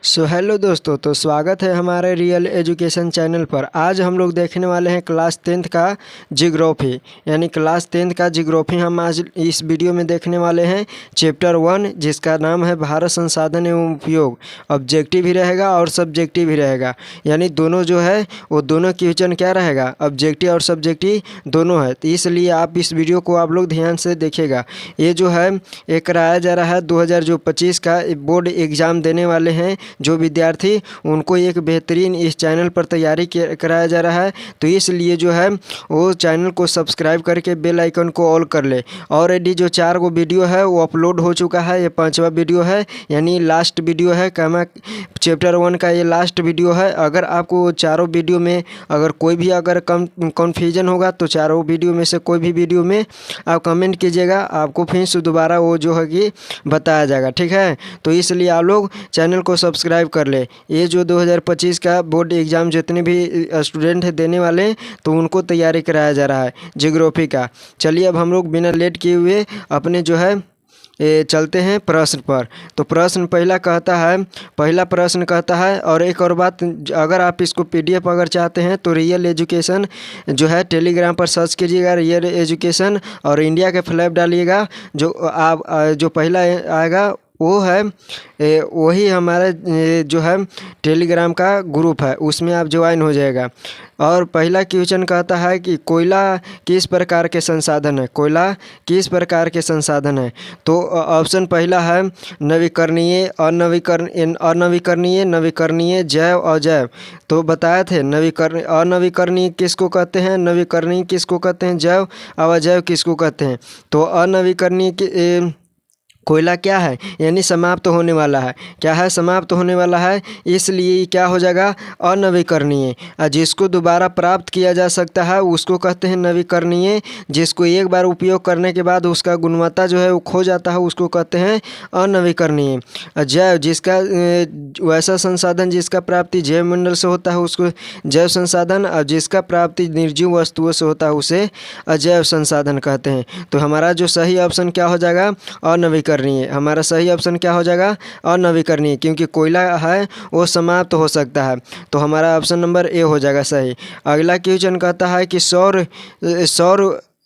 Hello दोस्तों, तो स्वागत है हमारे रियल एजुकेशन चैनल पर। आज हम लोग देखने वाले हैं क्लास 10th का जियोग्राफी, यानी क्लास 10th का जियोग्राफी हम आज इस वीडियो में देखने वाले हैं। चैप्टर 1 जिसका नाम है भारत संसाधन एवं उपयोग। ऑब्जेक्टिव भी रहेगा और सब्जेक्टिव भी रहेगा, यानी दोनों जो है वो दोनों क्वेश्चन क्या रहेगा, ऑब्जेक्टिव और सब्जेक्टिव दोनों है। तो इसलिए आप इस वीडियो को आप लोग ध्यान से देखिएगा। ये जो है ये कराया जा रहा है 2025 का बोर्ड एग्ज़ाम देने वाले हैं जो विद्यार्थी, उनको एक बेहतरीन इस चैनल पर तैयारी कराया जा रहा है। तो इसलिए जो है वो चैनल को सब्सक्राइब करके बेल आइकन को ऑल कर ले। ऑलरेडी जो 4 गो वीडियो है वो अपलोड हो चुका है, ये 5वां वीडियो है, यानी लास्ट वीडियो है। चैप्टर 1 का ये लास्ट वीडियो है। अगर आपको चारों वीडियो में अगर कोई भी अगर कन्फ्यूजन होगा तो चारों वीडियो में से कोई भी वीडियो में आप कमेंट कीजिएगा, आपको फिर से दोबारा वो जो है कि बताया जाएगा, ठीक है। तो इसलिए आप लोग चैनल को सब्सक्राइब कर ले। ये जो 2025 का बोर्ड एग्ज़ाम जितने भी स्टूडेंट हैं देने वाले, तो उनको तैयारी कराया जा रहा है ज्योग्राफी का। चलिए अब हम लोग बिना लेट किए हुए अपने जो है ये चलते हैं प्रश्न पर। तो प्रश्न पहला प्रश्न कहता है, और एक और बात, अगर आप इसको पीडीएफ अगर चाहते हैं तो रियल एजुकेशन जो है टेलीग्राम पर सर्च कीजिएगा, रियल एजुकेशन, और इंडिया के फ्लैग डालिएगा। जो आप जो पहला आएगा वो है वही हमारा जो है टेलीग्राम का ग्रुप है, उसमें आप ज्वाइन हो जाएगा। और पहला क्वेश्चन कहता है कि कोयला किस प्रकार के संसाधन है, कोयला किस प्रकार के संसाधन है। तो ऑप्शन पहला है नवीकरणीय, अनवीकरणीय, नवीकरणीय, जैव, अजैव। तो बताए थे अनवीकरणीय किसको कहते हैं, नवीकरणीय किसको कहते हैं, जैव और अजैव किसको कहते हैं। तो अनवीकरणीय कोयला क्या है, यानी समाप्त होने वाला है। क्या है, समाप्त होने वाला है, इसलिए क्या हो जाएगा अनवीकरणीय। जिसको दोबारा प्राप्त किया जा सकता है उसको कहते हैं नवीकरणीय। जिसको एक बार उपयोग करने के बाद उसका गुणवत्ता जो है वो खो जाता है उसको कहते हैं अनवीकरणीय। जैव, जिसका वैसा संसाधन जिसका प्राप्ति जैव मंडल से होता है उसको जैव संसाधन, और जिसका प्राप्ति निर्जीव वस्तुओं से होता है उसे अजैव संसाधन कहते हैं। तो हमारा जो सही ऑप्शन क्या हो जाएगा, अनवीकरणीय। हमारा सही ऑप्शन क्या हो जाएगा, अनवीकरणीय, क्योंकि कोयला है वो समाप्त हो सकता है। तो हमारा ऑप्शन नंबर ए हो जाएगा सही। अगला क्वेश्चन कहता है कि सौर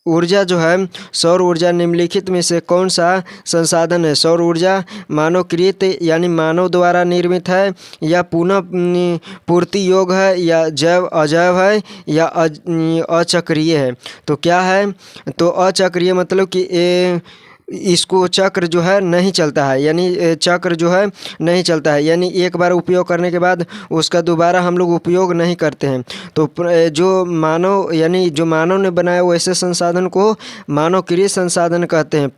ऊर्जा जो है, सौर ऊर्जा निम्नलिखित में से कौन सा संसाधन है। सौर ऊर्जा मानवकृत यानी मानव द्वारा निर्मित है, या पुनः पूर्ति योग्य है, या जैव अजैव है, या अचक्रीय है। तो क्या है, तो अचक्रीय मतलब कि इसको चक्र जो है नहीं चलता है, यानी चक्र जो है नहीं चलता है, यानी एक बार उपयोग करने के बाद उसका दोबारा हम लोग उपयोग नहीं करते हैं। तो जो मानव यानी जो मानव ने बनाया वैसे संसाधन को मानवकृत संसाधन कहते हैं।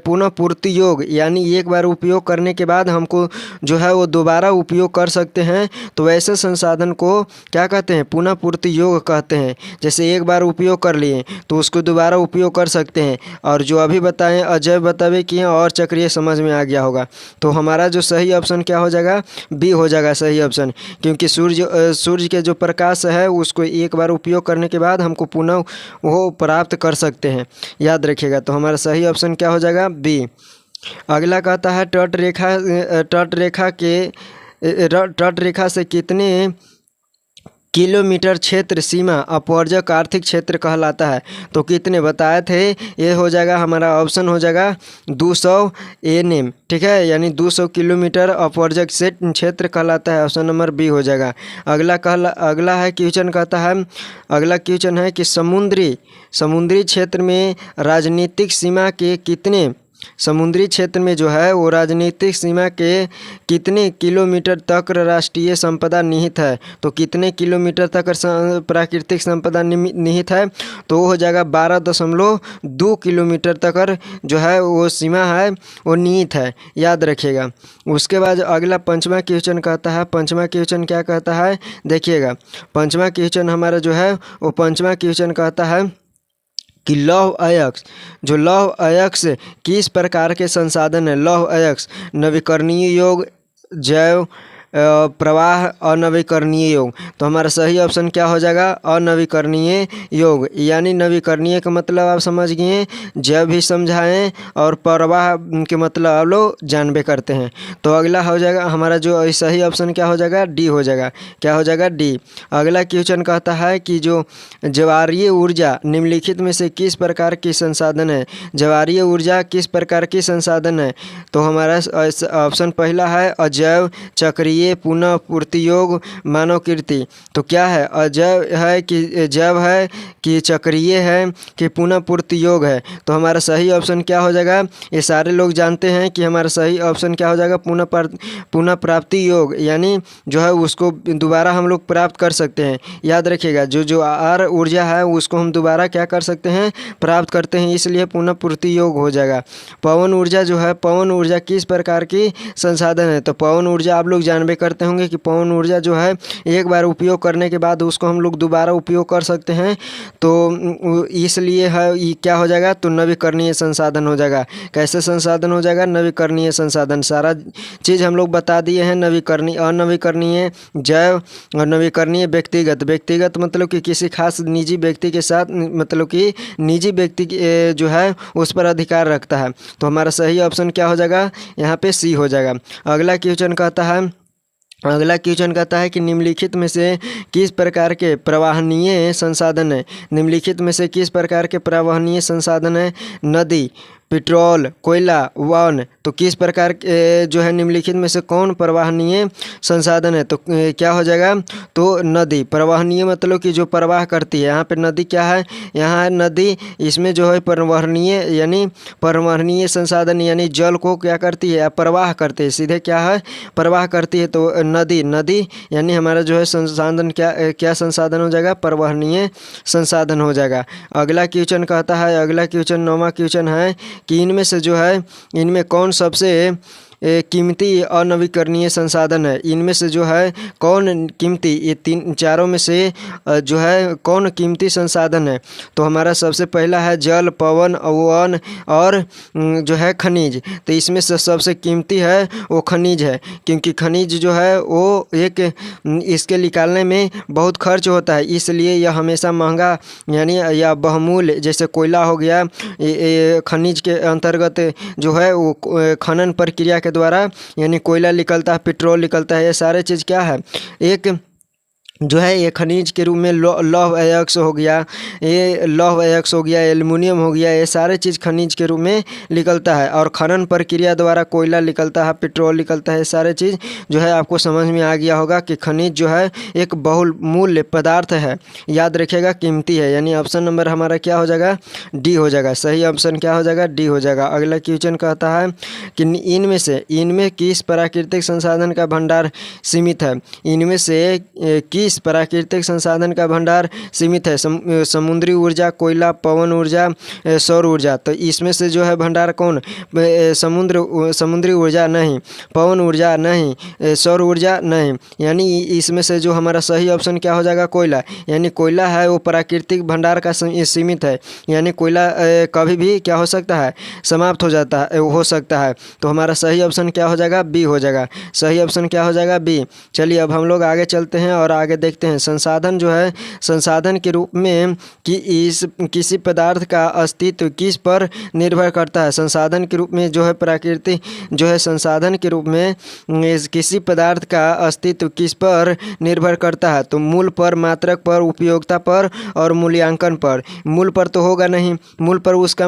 पुनः पूर्ति योग, यानी एक बार उपयोग करने के बाद हमको जो है वो दोबारा उपयोग कर सकते हैं, तो वैसे संसाधन को क्या कहते हैं, पुनः पूर्ति योग कहते हैं। जैसे एक बार उपयोग कर लिए तो उसको दोबारा उपयोग कर सकते हैं। और जो अभी बताएं अजैव बतावे किए, और चक्रीय समझ में आ गया होगा। तो हमारा जो सही ऑप्शन क्या हो जाएगा, बी हो जाएगा सही ऑप्शन, क्योंकि सूर्य के जो प्रकाश है उसको एक बार उपयोग करने के बाद हमको पुनः वो प्राप्त कर सकते हैं, याद रखिएगा। तो हमारा सही ऑप्शन क्या हो जाएगा, बी। अगला कहता है तट रेखा से कितने किलोमीटर क्षेत्र सीमा अपवर्जक आर्थिक क्षेत्र कहलाता है। तो कितने बताए थे, ये हो जाएगा हमारा ऑप्शन हो जाएगा 200 NM, ठीक है, यानी 200 किलोमीटर अपवर्जक क्षेत्र कहलाता है। ऑप्शन नंबर बी हो जाएगा। अगला है क्वेश्चन कहता है, अगला क्वेश्चन है कि समुद्री क्षेत्र में राजनीतिक सीमा के कितने, समुद्री क्षेत्र में जो है वो राजनीतिक सीमा के कितने किलोमीटर तक राष्ट्रीय संपदा निहित है। तो कितने किलोमीटर तक प्राकृतिक संपदा निहित है, तो वो हो जाएगा 12.2 किलोमीटर तक जो है वो सीमा है वो निहित है, याद रखिएगा। उसके बाद अगला 5वां क्वेश्चन कहता है, 5वां क्वेश्चन क्या कहता है देखिएगा। 5वां क्वेश्चन हमारा जो है वो 5वां क्वेश्चन कहता है कि लौह अयस्क, जो लौह अयस्क किस प्रकार के संसाधन है। लौह अयस्क नवीकरणीय योग, जैव प्रवाह अनवीकरणीय योग। तो हमारा सही ऑप्शन क्या हो जाएगा? अनवीकरणीय योग। यानी नवीकरणीय का मतलब आप समझ गए, जब भी समझाएं, और प्रवाह के मतलब आप लोग जानबे करते हैं। तो अगला हो जाएगा हमारा जो सही ऑप्शन क्या हो जाएगा? डी हो जाएगा। क्या हो जाएगा? डी। अगला क्वेश्चन कहता है कि जो ज्वारीय ऊर्जा निम्नलिखित में से किस प्रकार की संसाधन है? ज्वारीय ऊर्जा किस प्रकार की संसाधन है? तो हमारा ऑप्शन पहला है अजैव, चक्रीय, पुनः पूर्ति योग, मानवकृति। तो क्या है? अजैव है कि जैव है कि चक्रीय है कि पुनः पूर्ति योग है? तो हमारा सही ऑप्शन क्या हो जाएगा? ये सारे लोग जानते हैं कि हमारा सही ऑप्शन क्या हो जाएगा? पुनः प्राप्ति योग। यानी जो है उसको दोबारा हम लोग प्राप्त कर सकते हैं। याद रखिएगा, जो आर ऊर्जा है उसको हम दोबारा क्या कर सकते हैं? प्राप्त करते हैं, इसलिए पुनः पूर्ति योग हो जाएगा। पवन ऊर्जा जो है, पवन ऊर्जा किस प्रकार की संसाधन है? तो पवन ऊर्जा आप लोग जानबे करते होंगे कि पवन ऊर्जा जो है एक बार उपयोग करने के बाद उसको हम लोग दोबारा उपयोग कर सकते हैं। तो इसलिए है ये क्या हो जाएगा? तो नवीकरणीय संसाधन हो जाएगा। कैसे संसाधन हो जाएगा? नवीकरणीय संसाधन। सारा चीज़ हम लोग बता दिए हैं। नवीकरणीय, अनवीकरणीय, जैव और नवीकरणीय। व्यक्तिगत, व्यक्तिगत मतलब कि किसी खास निजी व्यक्ति के साथ, मतलब कि निजी व्यक्ति जो है उस पर अधिकार रखता है। तो हमारा सही ऑप्शन क्या हो जाएगा? यहाँ पे सी हो जाएगा। अगला क्वेश्चन कहता है कि निम्नलिखित में से किस प्रकार के प्रवाहनीय संसाधन है? निम्नलिखित में से किस प्रकार के प्रवाहनीय संसाधन है? नदी, पेट्रोल, कोयला, वन। तो किस प्रकार जो है निम्नलिखित में से कौन प्रवाहनीय संसाधन है? तो क्या हो जाएगा? तो नदी। प्रवाहनीय मतलब कि जो प्रवाह करती है। यहाँ पे नदी क्या है? यहाँ है नदी। इसमें जो है प्रवाहनीय, यानी प्रवाहनीय संसाधन, यानी जल को क्या करती है? प्रवाह करती है। सीधे क्या है? प्रवाह करती है। तो नदी, नदी यानी हमारा जो है संसाधन क्या संसाधन हो जाएगा? प्रवाहनीय संसाधन हो जाएगा। अगला क्वेश्चन कहता है, अगला क्वेश्चन 9वां क्वेश्चन है कि इनमें से जो है, इनमें कौन सबसे कीमती अनवीकरणीय संसाधन है? इनमें से जो है कौन कीमती, ये चारों में से जो है कौन कीमती संसाधन है? तो हमारा सबसे पहला है जल, पवन, वन और जो है खनिज। तो इसमें से सबसे कीमती है वो खनिज है, क्योंकि खनिज जो है वो एक इसके निकालने में बहुत खर्च होता है, इसलिए यह हमेशा महंगा यानी या बहुमूल्य। जैसे कोयला हो गया, खनिज के अंतर्गत जो है वो खनन प्रक्रिया के द्वारा यानी कोयला निकलता है, पेट्रोल निकलता है। ये सारे चीज़ क्या है? एक जो है ये खनिज के रूप में लौह अयस्क हो गया, ये लौह अयस्क हो गया, एल्युमिनियम हो गया, ये सारे चीज़ खनिज के रूप में निकलता है। और खनन प्रक्रिया द्वारा कोयला निकलता है, पेट्रोल निकलता है। ये सारे चीज़ जो है आपको समझ में आ गया होगा कि खनिज जो है एक बहुमूल्य पदार्थ है। याद रखिएगा, कीमती है। यानी ऑप्शन नंबर हमारा क्या हो जाएगा? डी हो जाएगा। सही ऑप्शन क्या हो जाएगा? डी हो जाएगा। अगला क्वेश्चन कहता है कि इनमें किस प्राकृतिक संसाधन का भंडार सीमित है? इनमें से किस प्राकृतिक संसाधन का भंडार सीमित है? समुद्री ऊर्जा, कोयला, पवन ऊर्जा, सौर ऊर्जा। तो इसमें से जो है भंडार कौन? समुद्री ऊर्जा नहीं, पवन ऊर्जा नहीं, सौर ऊर्जा नहीं। यानी इसमें से जो हमारा सही ऑप्शन क्या हो जाएगा? कोयला। यानी कोयला है वो प्राकृतिक भंडार का सीमित है। यानी कोयला कभी भी क्या हो सकता है? समाप्त हो सकता है। तो हमारा सही ऑप्शन क्या हो जाएगा? बी हो जाएगा। सही ऑप्शन क्या हो जाएगा? बी। चलिए अब हम लोग आगे चलते हैं और आगे देखते हैं। संसाधन जो है, संसाधन के रूप में कि किसी पदार्थ का अस्तित्व किस पर निर्भर करता है? संसाधन के रूप में जो है प्रकृति जो है संसाधन के रूप में किसी पदार्थ का अस्तित्व किस पर निर्भर करता है? तो मूल पर, मात्रक पर, उपयोगिता पर और मूल्यांकन पर। मूल पर तो होगा नहीं, मूल पर उसका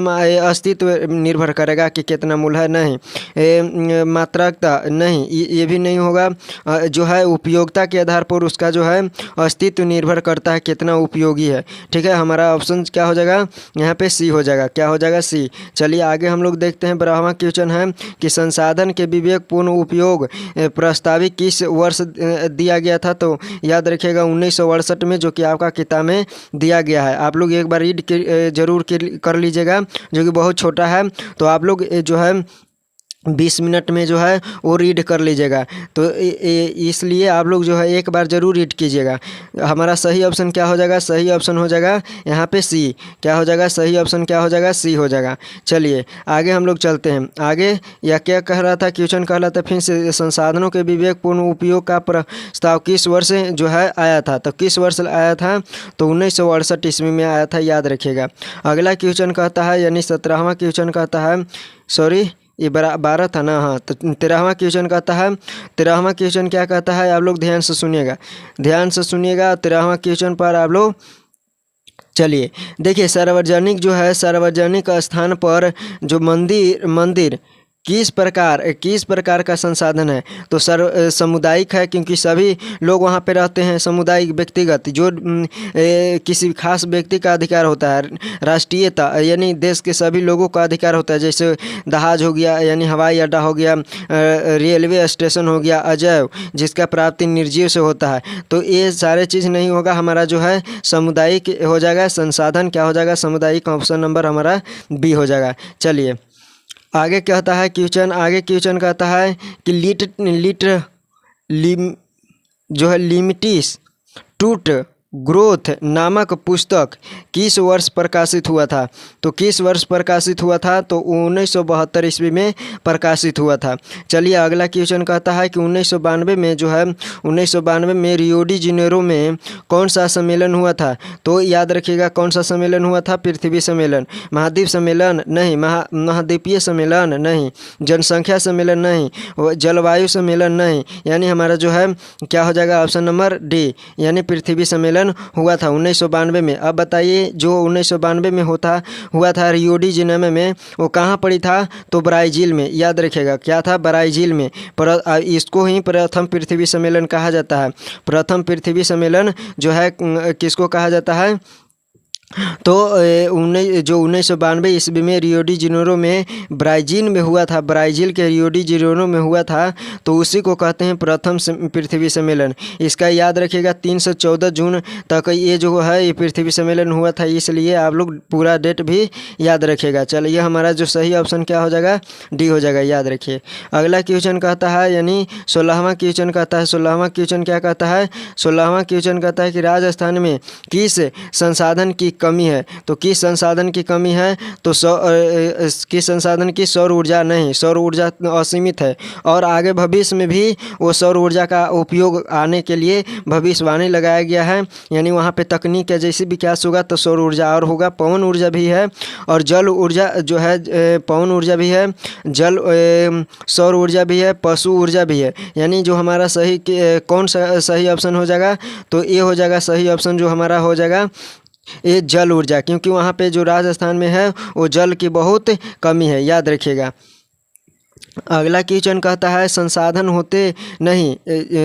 अस्तित्व निर्भर करेगा कि कितना मूल है, नहीं। मात्रकता नहीं, ये भी नहीं होगा। जो है उपयोगिता के आधार पर उसका जो है अस्तित्व निर्भर करता है कितना उपयोगी है। ठीक है, हमारा ऑप्शन क्या हो जाएगा? यहाँ पे सी हो जाएगा। क्या हो जाएगा? सी। चलिए आगे हम लोग देखते हैं। 12वां क्वेश्चन है कि संसाधन के विवेकपूर्ण उपयोग प्रस्तावित किस वर्ष दिया गया था? तो याद रखिएगा 1968 में, जो कि आपका किताब में दिया गया है। आप लोग एक बार रीड जरूर कर लीजिएगा, जो कि बहुत छोटा है। तो आप लोग जो है 20 मिनट में जो है वो रीड कर लीजिएगा। तो इसलिए आप लोग जो है एक बार ज़रूर रीड कीजिएगा। हमारा सही ऑप्शन क्या हो जाएगा? सही ऑप्शन हो जाएगा यहाँ पे सी। क्या हो जाएगा? सही ऑप्शन क्या हो जाएगा? सी हो जाएगा। चलिए आगे हम लोग चलते हैं। आगे यह क्या कह रहा था? क्वेश्चन कह रहा था फिर से, संसाधनों के विवेकपूर्ण उपयोग का प्रस्ताव किस वर्ष जो है आया था? तो किस वर्ष आया था? तो 1968 ईस्वी में आया था, याद रखिएगा। अगला क्वेश्चन कहता है, यानी 17वां क्वेश्चन कहता है, सॉरी ये 12 था ना, हाँ। तो 13वां क्वेश्चन कहता है, 13वां क्वेश्चन क्या कहता है? आप लोग ध्यान से सुनिएगा, ध्यान से सुनिएगा। 13वां क्वेश्चन पर आप लोग चलिए देखिए, सार्वजनिक जो है, सार्वजनिक स्थान पर जो मंदिर किस प्रकार का संसाधन है? तो सामुदायिक है, क्योंकि सभी लोग वहाँ पे रहते हैं। सामुदायिक, व्यक्तिगत, जो किसी खास व्यक्ति का अधिकार होता है। राष्ट्रीयता, यानी देश के सभी लोगों का अधिकार होता है, जैसे जहाज हो गया, यानी हवाई अड्डा हो गया, रेलवे स्टेशन हो गया। अजैव, जिसका प्राप्ति निर्जीव से होता है। तो ये सारे चीज़ नहीं होगा, हमारा जो है सामुदायिक हो जाएगा। संसाधन क्या हो जाएगा? सामुदायिक। ऑप्शन नंबर हमारा बी हो जाएगा। चलिए आगे कहता है क्वेश्चन, आगे क्वेश्चन कहता है कि जो है लिमिटिस टूट ग्रोथ नामक पुस्तक किस वर्ष प्रकाशित हुआ था? तो किस वर्ष प्रकाशित हुआ था? तो 1972 ईस्वी में प्रकाशित हुआ था। चलिए अगला क्वेश्चन कहता है कि 1992 में जो है, 1992 में रियो डी जेनेरो में कौन सा सम्मेलन हुआ था? तो याद रखिएगा, कौन सा सम्मेलन हुआ था? पृथ्वी सम्मेलन। महाद्वीप सम्मेलन नहीं, महाद्वीपीय सम्मेलन नहीं, जनसंख्या सम्मेलन नहीं, जलवायु सम्मेलन नहीं, यानी हमारा जो है क्या हो जाएगा? ऑप्शन नंबर डी, यानी पृथ्वी सम्मेलन हुआ था 1992 में। अब बताइए, जो 1992 में हुआ था रियो डी जेनेरो में, वो कहाँ पड़ी था? तो ब्राज़ील में। याद रखिएगा, क्या था? ब्राज़ील में। इसको ही प्रथम पृथ्वी सम्मेलन कहा जाता है। प्रथम पृथ्वी सम्मेलन जो है किसको कहा जाता है? तो 1992 ईस्वी में रियो डी जेनेरो में, ब्राज़ील में हुआ था। ब्राज़ील के रियो डी जेनेरो में हुआ था, तो उसी को कहते हैं प्रथम पृथ्वी सम्मेलन। इसका याद रखिएगा, 3 से 14 जून तक ये जो है ये पृथ्वी सम्मेलन हुआ था, इसलिए आप लोग पूरा डेट भी याद रखिएगा। चलिए हमारा जो सही ऑप्शन क्या हो जाएगा? डी हो जाएगा, याद रखिए। अगला क्वेश्चन कहता है, यानी 16वां क्वेश्चन कहता है, 16वां क्वेश्चन क्या कहता है? 16वां क्वेश्चन कहता है कि राजस्थान में किस संसाधन की कमी है? तो किस संसाधन की कमी है? तो किस संसाधन की? सौर ऊर्जा नहीं, सौर ऊर्जा असीमित है, और आगे भविष्य में भी वो सौर ऊर्जा का उपयोग आने के लिए भविष्यवाणी लगाया गया है। यानी वहाँ पे तकनीक का जैसे विकास होगा तो सौर ऊर्जा और होगा। पवन ऊर्जा भी है, और जल ऊर्जा जो है, पवन ऊर्जा भी है, सौर ऊर्जा भी है, पशु ऊर्जा भी है। यानी जो हमारा सही कौन सा सही ऑप्शन हो जाएगा? तो ये हो जाएगा सही ऑप्शन, जो हमारा हो जाएगा ये जल ऊर्जा, क्योंकि वहाँ पे जो राजस्थान में है वो जल की बहुत कमी है, याद रखिएगा। अगला क्वेश्चन कहता है, संसाधन होते नहीं,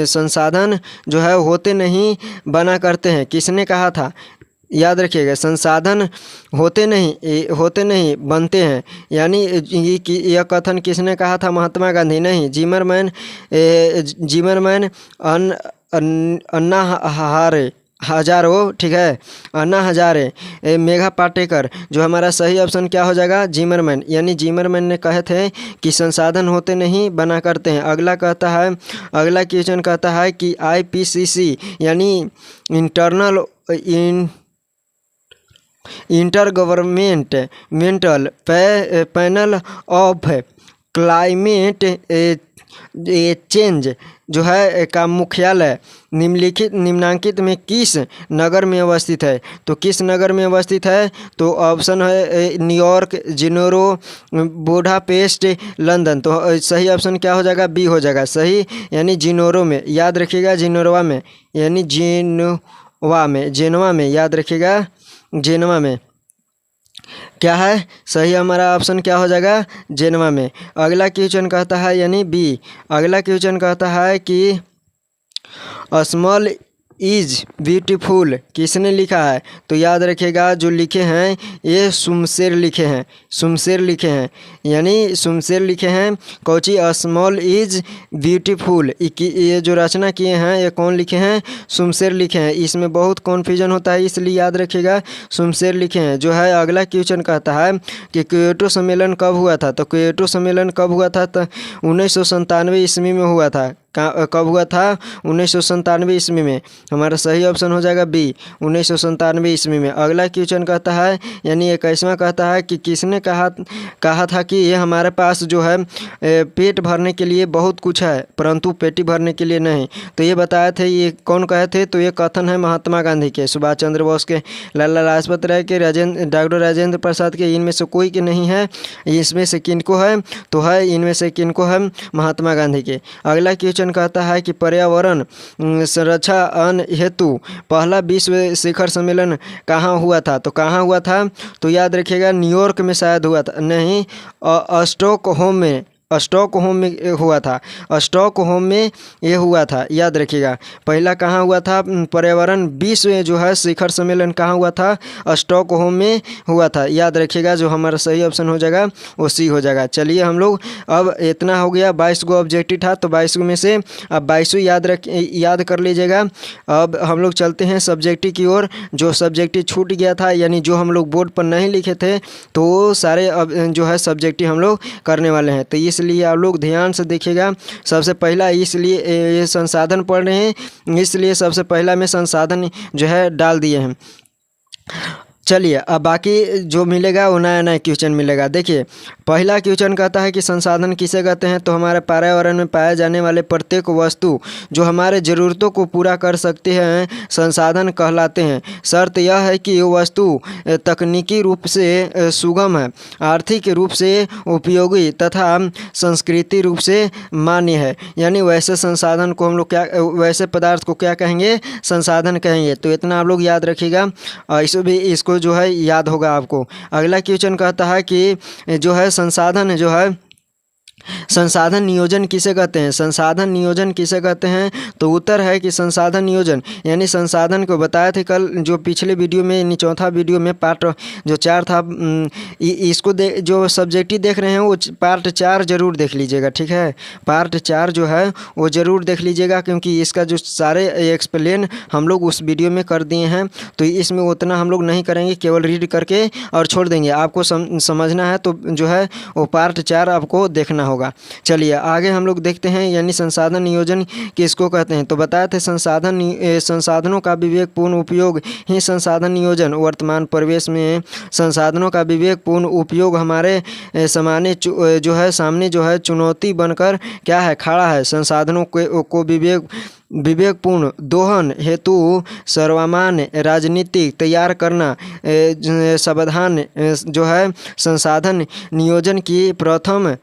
संसाधन जो है होते नहीं बना करते हैं, किसने कहा था? याद रखिएगा, संसाधन होते नहीं बनते हैं, यानी यह कथन किसने कहा था? महात्मा गांधी नहीं, जिमरमैन अन्ना हजारे, ठीक है, अन्ना हजारे, मेघा पाटेकर। जो हमारा सही ऑप्शन क्या हो जाएगा? जिमरमैन, यानी जिमरमैन ने कहे थे कि संसाधन होते नहीं बना करते हैं। अगला अगला क्वेश्चन कहता है कि IPCC यानी inter governmental panel of climate change जो है का मुख्यालय निम्नांकित में किस नगर में अवस्थित है? तो किस नगर में अवस्थित है? तो ऑप्शन है न्यूयॉर्क, जेनेरो, बुडापेस्ट, लंदन। तो सही ऑप्शन क्या हो जाएगा? बी हो जाएगा सही, यानी जेनेरो में। याद रखिएगा, जेनेवा में, यानी जेनवा में, याद रखिएगा, जेनवा में। क्या है सही? हमारा ऑप्शन क्या हो जाएगा? जेनवा में। अगला क्वेश्चन कहता है, यानी बी। अगला क्वेश्चन कहता है कि स्मॉल इज ब्यूटीफुल किसने लिखा है? तो याद रखिएगा जो लिखे हैं ये शुमशेर लिखे हैं, शुमशेर लिखे हैं, यानी शुमशेर लिखे हैं। Cauchy a small is beautiful, ये जो रचना किए हैं ये कौन लिखे हैं? शुमशेर लिखे हैं। इसमें बहुत कन्फ्यूजन होता है इसलिए याद रखिएगा शुमशेर लिखे हैं। जो है अगला क्वेश्चन कहता है कि क्योटो सम्मेलन कब हुआ था? तो क्योटो सम्मेलन कब हुआ था? तो 1997 ईस्वी में हुआ था। कब हुआ था? 1997 ईस्वी में। हमारा सही ऑप्शन हो जाएगा बी, 1997 ईस्वी में। अगला क्वेश्चन कहता है यानी 21वां कहता है कि किसने कहा था कि ये हमारे पास जो है पेट भरने के लिए बहुत कुछ है परंतु पेटी भरने के लिए नहीं। तो ये बताए थे, ये कौन कहे थे? तो ये कथन है महात्मा गांधी के, सुभाष चंद्र बोस के, लाला लाजपत राय के, डॉक्टर राजेंद्र प्रसाद के। इनमें से कोई के नहीं है, इसमें से किनको है? तो है इनमें से किनको है? महात्मा गांधी के। अगला क्वेश्चन कहता है कि पर्यावरण संरक्षण हेतु पहला विश्व शिखर सम्मेलन कहाँ हुआ था? तो कहाँ हुआ था? तो याद रखिएगा न्यूयॉर्क में शायद हुआ था, नहीं स्टॉकहोम में, स्टॉकहोम में हुआ था, स्टॉकहोम में ये हुआ था। याद रखिएगा पहला कहाँ हुआ था? पर्यावरण विश्व जो है शिखर सम्मेलन कहाँ हुआ था? स्टॉकहोम में हुआ था। याद रखिएगा जो हमारा सही ऑप्शन हो जाएगा वो सी हो जाएगा। चलिए हम लोग अब इतना हो गया, 22 गो ऑब्जेक्टिव था तो 22 में से अब 22 याद कर लीजिएगा। अब हम लोग चलते हैं सब्जेक्टिव की ओर। जो सब्जेक्टिव छूट गया था यानी जो हम लोग बोर्ड पर नहीं लिखे थे तो वो सारे अब जो है सब्जेक्टिव हम लोग करने वाले हैं। तो इसलिए आप लोग ध्यान से देखिएगा। सबसे पहला इसलिए ये संसाधन पढ़ रहे हैं इसलिए सबसे पहला में संसाधन जो है डाल दिए हैं। चलिए अब बाकी जो मिलेगा वो नया नया क्वेश्चन मिलेगा। देखिए पहला क्वेश्चन कहता है कि संसाधन किसे कहते हैं? तो हमारे पर्यावरण में पाए जाने वाले प्रत्येक वस्तु जो हमारे ज़रूरतों को पूरा कर सकते हैं संसाधन कहलाते हैं। शर्त यह है कि ये वस्तु तकनीकी रूप से सुगम है, आर्थिक रूप से उपयोगी तथा संस्कृति रूप से मान्य है। यानी वैसे संसाधन को हम लोग क्या, वैसे पदार्थ को क्या कहेंगे? संसाधन कहेंगे। तो इतना आप लोग याद रखिएगा, इसको जो है याद होगा आपको। अगला क्वेश्चन कहता है कि जो है संसाधन जो है संसाधन नियोजन किसे कहते हैं? संसाधन नियोजन किसे कहते हैं? तो उत्तर है कि संसाधन नियोजन यानी संसाधन को बताए थे कल जो पिछले वीडियो में, चौथा वीडियो में पार्ट जो 4 था, इसको जो सब्जेक्टिव देख रहे हैं वो पार्ट 4 जरूर देख लीजिएगा, ठीक है। पार्ट 4 जो है वो ज़रूर देख लीजिएगा क्योंकि इसका जो सारे एक्सप्लेन हम लोग उस वीडियो में कर दिए हैं। तो इसमें उतना हम लोग नहीं करेंगे, केवल रीड करके और छोड़ देंगे। आपको समझना है तो जो है वो पार्ट 4 आपको देखना होगा। चलिए आगे हम लोग देखते हैं यानी संसाधन नियोजन किसको कहते हैं। तो बताए थे संसाधनों का विवेकपूर्ण उपयोग ही संसाधन नियोजन। वर्तमान परिवेश में संसाधनों का विवेकपूर्ण उपयोग हमारे सामने जो है चुनौती बनकर क्या है? खड़ा है। संसाधनों को विवेकपूर्ण दोहन हेतु सर्वमान्य राजनीति तैयार करना सावधान जो है संसाधन नियोजन की प्रथम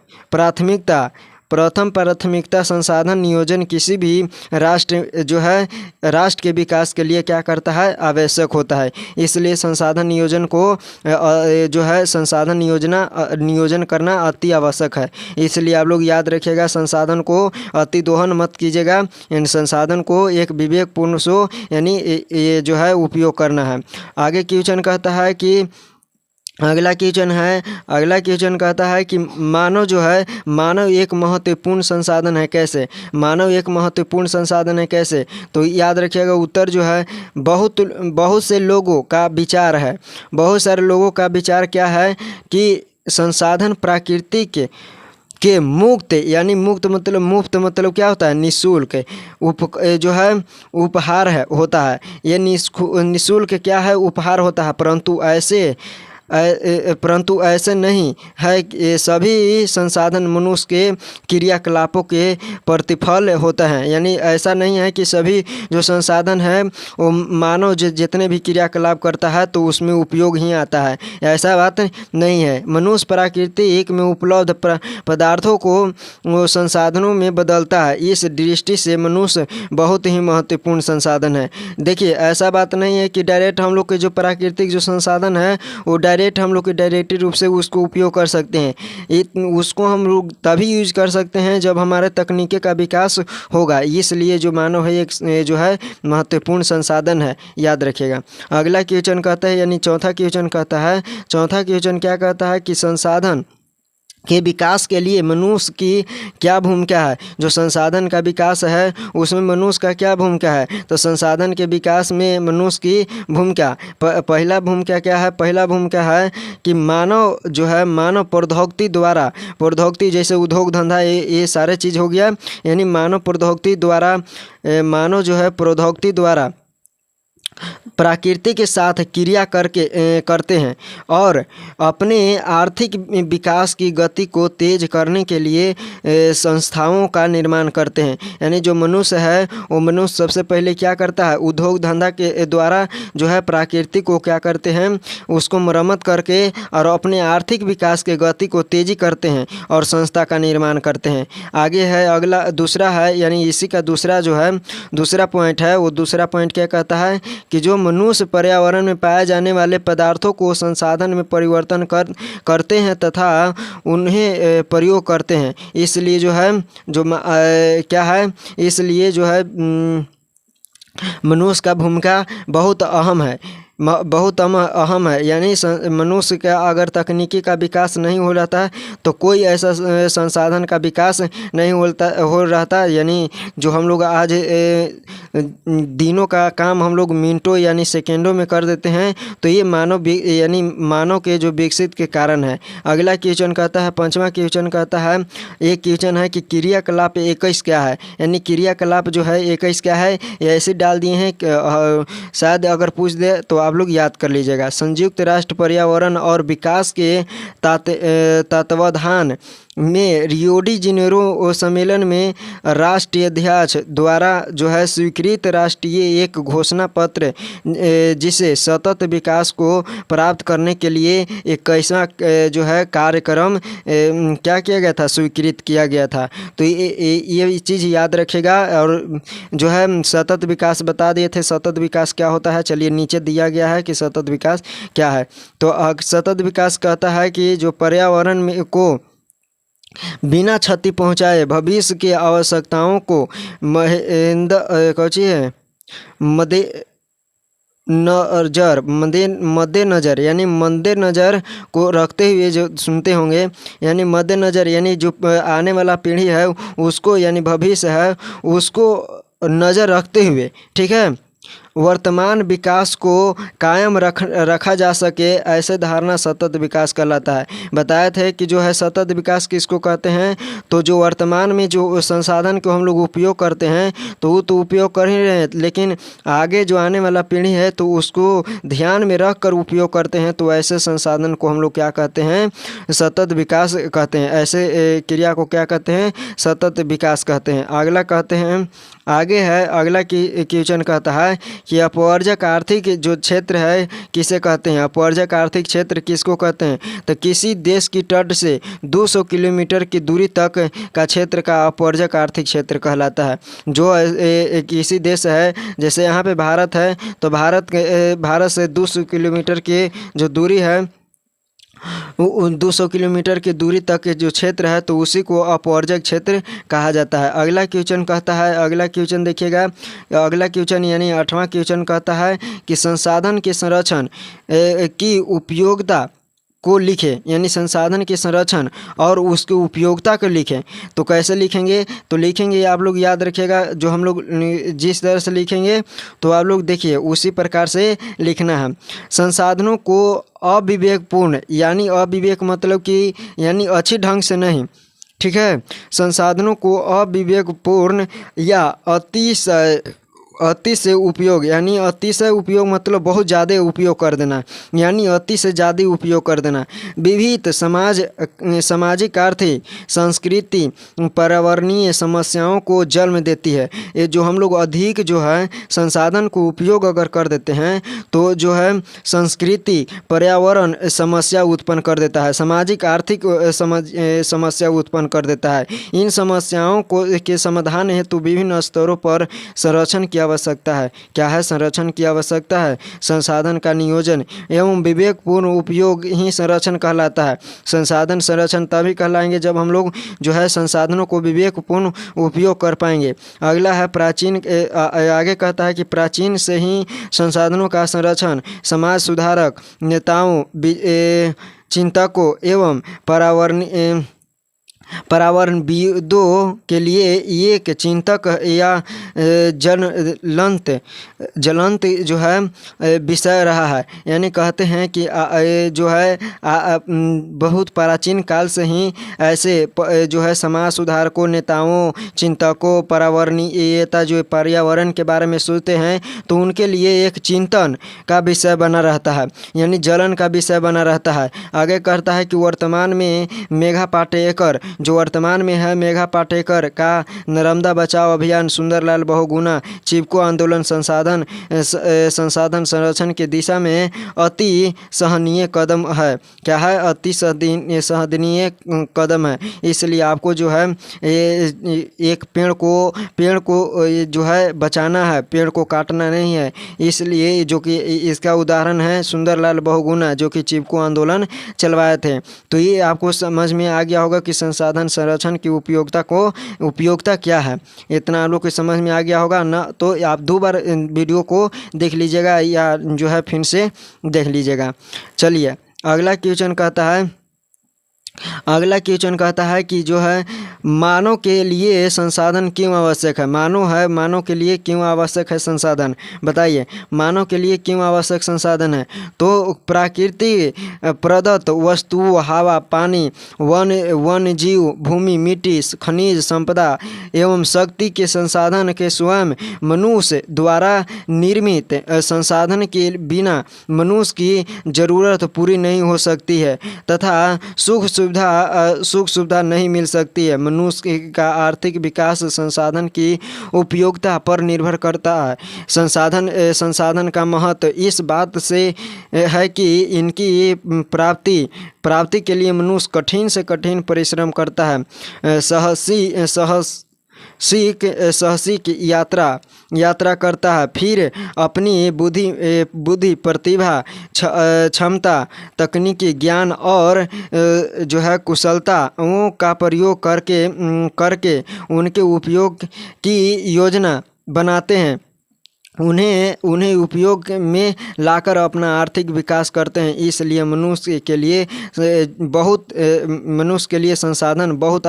प्राथमिकता संसाधन नियोजन किसी भी राष्ट्र के विकास के लिए क्या करता है? आवश्यक होता है। इसलिए संसाधन नियोजन को जो है संसाधन नियोजन करना अति आवश्यक है। इसलिए आप लोग याद रखिएगा संसाधन को अति दोहन मत कीजिएगा, इन संसाधन को एक विवेकपूर्ण सो यानी ये जो है उपयोग करना है। आगे क्वेश्चन कहता है कि अगला क्वेश्चन कहता है कि मानव एक महत्वपूर्ण संसाधन है कैसे? मानव एक महत्वपूर्ण संसाधन है कैसे? तो याद रखिएगा उत्तर जो है बहुत से लोगों का विचार है। बहुत सारे लोगों का विचार क्या है कि संसाधन प्रकृति के मुक्त यानी मुफ्त मतलब क्या होता है? निःशुल्क जो है उपहार है होता है। ये निःशुल्क क्या है? उपहार होता है। परंतु ऐसे नहीं है कि सभी संसाधन मनुष्य के क्रियाकलापों के प्रतिफल होते हैं। यानी ऐसा नहीं है कि सभी जो संसाधन है वो मानव जितने भी क्रियाकलाप करता है तो उसमें उपयोग ही आता है, ऐसा बात नहीं है। मनुष्य प्रकृति एक में उपलब्ध पदार्थों को वो संसाधनों में बदलता है। इस दृष्टि से मनुष्य बहुत ही महत्वपूर्ण संसाधन है। देखिए ऐसा बात नहीं है कि डायरेक्ट हम लोग के जो प्राकृतिक जो संसाधन है वो डायरेक्ट हम लोग डायरेक्टली रूप से उसको उपयोग कर सकते हैं। उसको हम लोग तभी यूज कर सकते हैं जब हमारे तकनीकी का विकास होगा। इसलिए जो मानव है एक जो है महत्वपूर्ण संसाधन है, याद रखिएगा। अगला क्वेश्चन कहता है, यानी चौथा क्वेश्चन कहता है, चौथा क्वेश्चन क्या कहता है कि संसाधन के विकास के लिए मनुष्य की क्या भूमिका है। जो संसाधन का विकास है उसमें मनुष्य का क्या भूमिका है। तो संसाधन के विकास में मनुष्य की भूमिका, पहला भूमिका क्या है, पहला भूमिका है कि मानव जो है मानव प्रौद्योगिकी द्वारा, प्रौद्योगिकी जैसे उद्योग धंधा ये सारे चीज़ हो गया, यानी मानव प्रौद्योगिकी द्वारा, मानव जो है प्रौद्योगिकी द्वारा प्रकृति के साथ क्रिया करते हैं और अपने आर्थिक विकास की गति को तेज करने के लिए संस्थाओं का निर्माण करते हैं। यानी जो मनुष्य है वो मनुष्य सबसे पहले क्या करता है, उद्योग धंधा के द्वारा जो है प्रकृति को क्या करते हैं, उसको मरम्मत करके और अपने आर्थिक विकास के गति को तेजी करते हैं और संस्था का निर्माण करते हैं। आगे है अगला, दूसरा है, यानी इसी का दूसरा जो है दूसरा पॉइंट है, वो दूसरा पॉइंट क्या कहता है कि जो मनुष्य पर्यावरण में पाए जाने वाले पदार्थों को संसाधन में परिवर्तन करते हैं तथा उन्हें प्रयोग करते हैं। इसलिए जो है क्या है, इसलिए जो है मनुष्य का भूमिका बहुत अहम है, बहुत अहम है। यानी मनुष्य का अगर तकनीकी का विकास नहीं हो रहा था तो कोई ऐसा संसाधन का विकास नहीं हो रहा था। यानी जो हम लोग आज दिनों का काम हम लोग मिनटों यानी सेकेंडों में कर देते हैं, तो ये यानी मानव के जो विकसित के कारण है। अगला क्वेश्चन कहता है, पांचवा क्वेश्चन कहता है, एक क्वेश्चन है कि क्रियाकलाप 21 क्या है। यानी क्रियाकलाप जो है 21 क्या है, ये ऐसे डाल दिए हैं, शायद अगर पूछ दे तो आप लोग याद कर लीजिएगा। संयुक्त राष्ट्र पर्यावरण और विकास के तत्वावधान में रियो डी जेनेरो सम्मेलन में राष्ट्रीय अध्यक्ष द्वारा जो है स्वीकृत राष्ट्रीय एक घोषणा पत्र, जिसे सतत विकास को प्राप्त करने के लिए 21वां जो है कार्यक्रम क्या किया गया था, स्वीकृत किया गया था। तो ये चीज़ याद रखेगा। और जो है सतत विकास बता दिए थे, सतत विकास क्या होता है, चलिए नीचे दिया गया है कि सतत विकास क्या है। तो सतत विकास कहता है कि जो पर्यावरण में को बिना क्षति पहुंचाए भविष्य की आवश्यकताओं को मद्देनजर यानी मद्देनजर को रखते हुए, जो सुनते होंगे यानी मद्देनजर, यानी जो आने वाला पीढ़ी है उसको, यानी भविष्य है उसको नज़र रखते हुए, ठीक है, वर्तमान विकास को कायम रखा जा सके, ऐसे धारणा सतत विकास कहलाता है। बताया था कि जो है सतत विकास किसको कहते हैं, तो जो वर्तमान में जो संसाधन को हम लोग उपयोग करते हैं तो वो तो उपयोग कर ही रहे हैं, लेकिन आगे जो आने वाला पीढ़ी है तो उसको ध्यान में रख कर उपयोग करते हैं, तो ऐसे संसाधन को हम लोग क्या कहते हैं, सतत विकास कहते हैं। ऐसे क्रिया को क्या कहते हैं, सतत विकास कहते हैं। अगला कहते हैं, आगे है अगला क्वेश्चन कहता है कि अपवर्जक आर्थिक जो क्षेत्र है किसे कहते हैं। अपवर्जक आर्थिक क्षेत्र किसको कहते हैं, तो किसी देश की तट से 200 किलोमीटर की दूरी तक का क्षेत्र का अपवर्जक आर्थिक क्षेत्र कहलाता है। जो किसी देश है, जैसे यहाँ पे भारत है, तो भारत से 200 किलोमीटर की जो दूरी है, 200 किलोमीटर की दूरी तक के जो क्षेत्र है तो उसी को अपवर्जक क्षेत्र कहा जाता है। अगला क्वेश्चन कहता है, अगला क्वेश्चन देखिएगा, अगला क्वेश्चन यानी 8वां क्वेश्चन कहता है कि संसाधन के संरक्षण की उपयोगिता को लिखें, यानी संसाधन के संरक्षण और उसकी उपयोगिता को लिखें। तो कैसे लिखेंगे, तो लिखेंगे आप लोग याद रखिएगा, जो हम लोग जिस तरह से लिखेंगे तो आप लोग देखिए उसी प्रकार से लिखना है। संसाधनों को अविवेकपूर्ण, यानी अविवेक मतलब कि यानी अच्छी ढंग से नहीं, ठीक है, संसाधनों को अविवेकपूर्ण या अति से उपयोग, यानी अतिशय उपयोग मतलब बहुत ज़्यादा उपयोग कर देना, यानी अति से ज़्यादा उपयोग कर देना। विविध सामाजिक आर्थिक संस्कृति पर्यावरणीय समस्याओं को जन्म देती है। ये जो हम लोग अधिक जो है संसाधन को उपयोग अगर कर देते हैं तो जो है संस्कृति पर्यावरण समस्या उत्पन्न कर देता है, सामाजिक आर्थिक समस्या उत्पन्न कर देता है। इन समस्याओं को के समाधान हेतु विभिन्न स्तरों पर संरक्षण की आवश्यकता है। क्या है? संरक्षण की आवश्यकता है। संसाधन का नियोजन एवं विवेकपूर्ण उपयोग ही संरक्षण कहलाता है। संसाधन संरक्षण तभी कहलाएंगे जब हम लोग जो है संसाधनों को विवेकपूर्ण उपयोग कर पाएंगे। अगला है प्राचीन, आगे कहता है कि प्राचीन से ही संसाधनों का संरक्षण समाज सुधारक, नेताओं, चिंतकों एवं पर्यावरणविदों के लिए एक चिंतक या ज्वलंत जो है विषय रहा है। यानी कहते हैं कि जो है बहुत प्राचीन काल से ही ऐसे जो है समाज सुधारकों, नेताओं, चिंतकों, पर्यावरणीयता जो पर्यावरण के बारे में सोचते हैं तो उनके लिए एक चिंतन का विषय बना रहता है, यानी जलन का विषय बना रहता है। आगे कहता है कि वर्तमान में मेघा पाटेकर, जो वर्तमान में है मेघा पाटेकर का नर्मदा बचाओ अभियान, सुंदरलाल बहुगुणा, चिपको आंदोलन संसाधन संरक्षण की दिशा में अति सराहनीय कदम है। क्या है? अति सराहनीय कदम है। इसलिए आपको जो है एक पेड़ को जो है बचाना है, पेड़ को काटना नहीं है। इसलिए जो कि इसका उदाहरण है सुंदरलाल बहुगुणा जो कि चिपको आंदोलन चलवाए थे। तो ये आपको समझ में आ गया होगा कि संसाधन संरक्षण की उपयोगिता क्या है। इतना आप लोग को समझ में आ गया होगा ना। तो आप 2 बार वीडियो को देख लीजिएगा या जो है फिर से देख लीजिएगा। चलिए अगला क्वेश्चन कहता है कि जो है मानव के लिए संसाधन क्यों आवश्यक है। मानव के लिए क्यों आवश्यक है संसाधन, बताइए। मानव के लिए क्यों आवश्यक संसाधन है? तो प्रकृति प्रदत्त वस्तु, हवा, पानी, वन जीव, भूमि, मिट्टी, खनिज संपदा एवं शक्ति के संसाधन के स्वयं मनुष्य द्वारा निर्मित संसाधन के बिना मनुष्य की जरूरत पूरी नहीं हो सकती है तथा सुख सुविधा नहीं मिल सकती है। मनुष्य का आर्थिक विकास संसाधन की उपयोगिता पर निर्भर करता है। संसाधन का महत्व इस बात से है कि इनकी प्राप्ति के लिए मनुष्य कठिन से कठिन परिश्रम करता है। साहसिक यात्रा करता है, फिर अपनी बुद्धि, प्रतिभा, क्षमता, तकनीकी ज्ञान और जो है कुशलताओं का प्रयोग करके उनके उपयोग की योजना बनाते हैं। उन्हें उपयोग में लाकर अपना आर्थिक विकास करते हैं। इसलिए मनुष्य के लिए संसाधन बहुत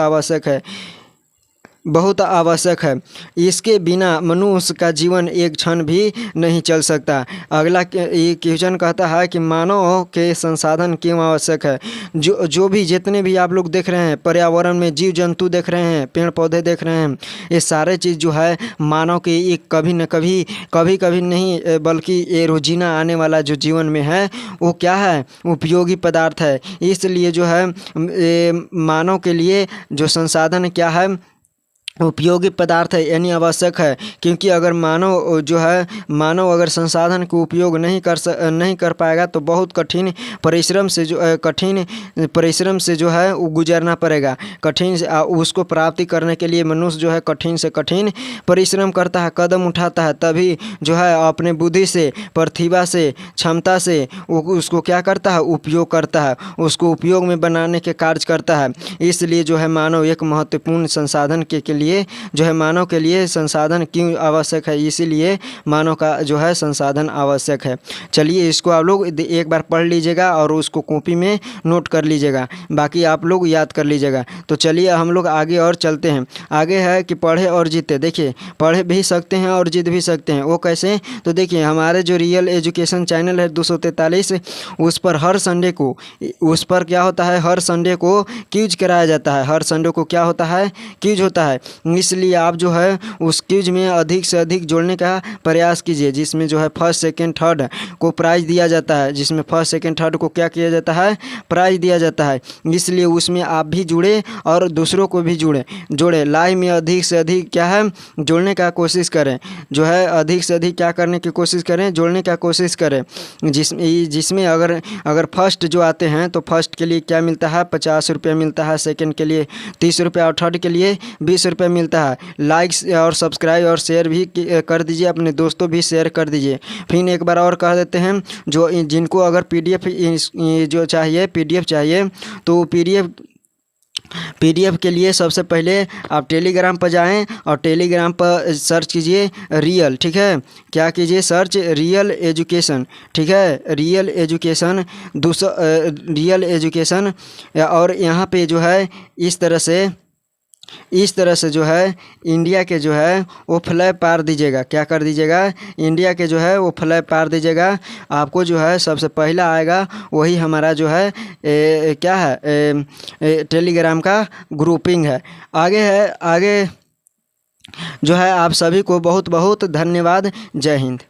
आवश्यक है। इसके बिना मनुष्य का जीवन एक क्षण भी नहीं चल सकता। अगला क्वेश्चन कहता है कि मानव के संसाधन क्यों आवश्यक है। जो भी जितने भी आप लोग देख रहे हैं पर्यावरण में, जीव जंतु देख रहे हैं, पेड़ पौधे देख रहे हैं, ये सारे चीज़ जो है मानव के एक कभी नहीं बल्कि ये रोजीना आने वाला जो जीवन में है वो क्या है? उपयोगी पदार्थ है। इसलिए जो है मानव के लिए जो संसाधन क्या है? उपयोगी पदार्थ है, यानी आवश्यक है। क्योंकि अगर मानव अगर संसाधन को उपयोग नहीं कर पाएगा तो बहुत कठिन परिश्रम से जो है वो गुजरना पड़ेगा। उसको प्राप्ति करने के लिए मनुष्य जो है कठिन से कठिन परिश्रम करता है, कदम उठाता है, तभी जो है अपने बुद्धि से, प्रतिभा से, क्षमता से उसको क्या करता है? उपयोग करता है, उसको उपयोग में बनाने के कार्य करता है। इसलिए जो है मानव एक महत्वपूर्ण संसाधन के लिए जो है मानव के लिए संसाधन क्यों आवश्यक है, इसीलिए मानव का जो है संसाधन आवश्यक है। चलिए इसको आप लोग एक बार पढ़ लीजिएगा और उसको कॉपी में नोट कर लीजिएगा, बाकी आप लोग याद कर लीजिएगा। तो चलिए हम लोग आगे और चलते हैं। आगे है कि पढ़े और जीते। देखिए पढ़ भी सकते हैं और जीत भी सकते हैं। वो कैसे? तो देखिए हमारे जो रियल एजुकेशन चैनल है 243, उस पर हर संडे को क्या होता है? हर संडे को क्विज कराया जाता है। हर संडे को क्या होता है? क्विज होता है। इसलिए आप जो है उस क्विज में अधिक से अधिक जोड़ने का प्रयास कीजिए, जिसमें जो है फर्स्ट सेकंड थर्ड को प्राइज़ दिया जाता है। जिसमें फर्स्ट सेकंड थर्ड को क्या किया जाता है? प्राइज़ दिया जाता है। इसलिए उसमें आप भी जुड़े और दूसरों को भी जोड़े। लाइव में अधिक से अधिक क्या है? जोड़ने का कोशिश करें। जो है अधिक से अधिक क्या करने की कोशिश करें? जोड़ने का कोशिश करें। जिसमें अगर फर्स्ट जो आते हैं तो फर्स्ट के लिए क्या मिलता है? 50 रुपये मिलता है, सेकंड के लिए 30 रुपये और थर्ड के लिए 20 रुपये रुपये मिलता है। लाइक्स और सब्सक्राइब और शेयर भी कर दीजिए, अपने दोस्तों भी शेयर कर दीजिए। फिर एक बार और कह देते हैं, जो जिनको अगर PDF जो चाहिए, PDF चाहिए, तो PDF के लिए सबसे पहले आप टेलीग्राम पर जाएं और टेलीग्राम पर सर्च कीजिए रियल, ठीक है। क्या कीजिए? सर्च रियल एजुकेशन, ठीक है, रियल एजुकेशन, रियल एजुकेशन। और यहाँ पे जो है इस तरह से जो है इंडिया के जो है वो फ्लैग पार दीजिएगा। क्या कर दीजिएगा? इंडिया के जो है वो फ्लैग पार दीजिएगा। आपको जो है सबसे पहला आएगा वही हमारा जो है क्या है, टेलीग्राम का ग्रुपिंग है। आगे जो है आप सभी को बहुत बहुत धन्यवाद। जय हिंद।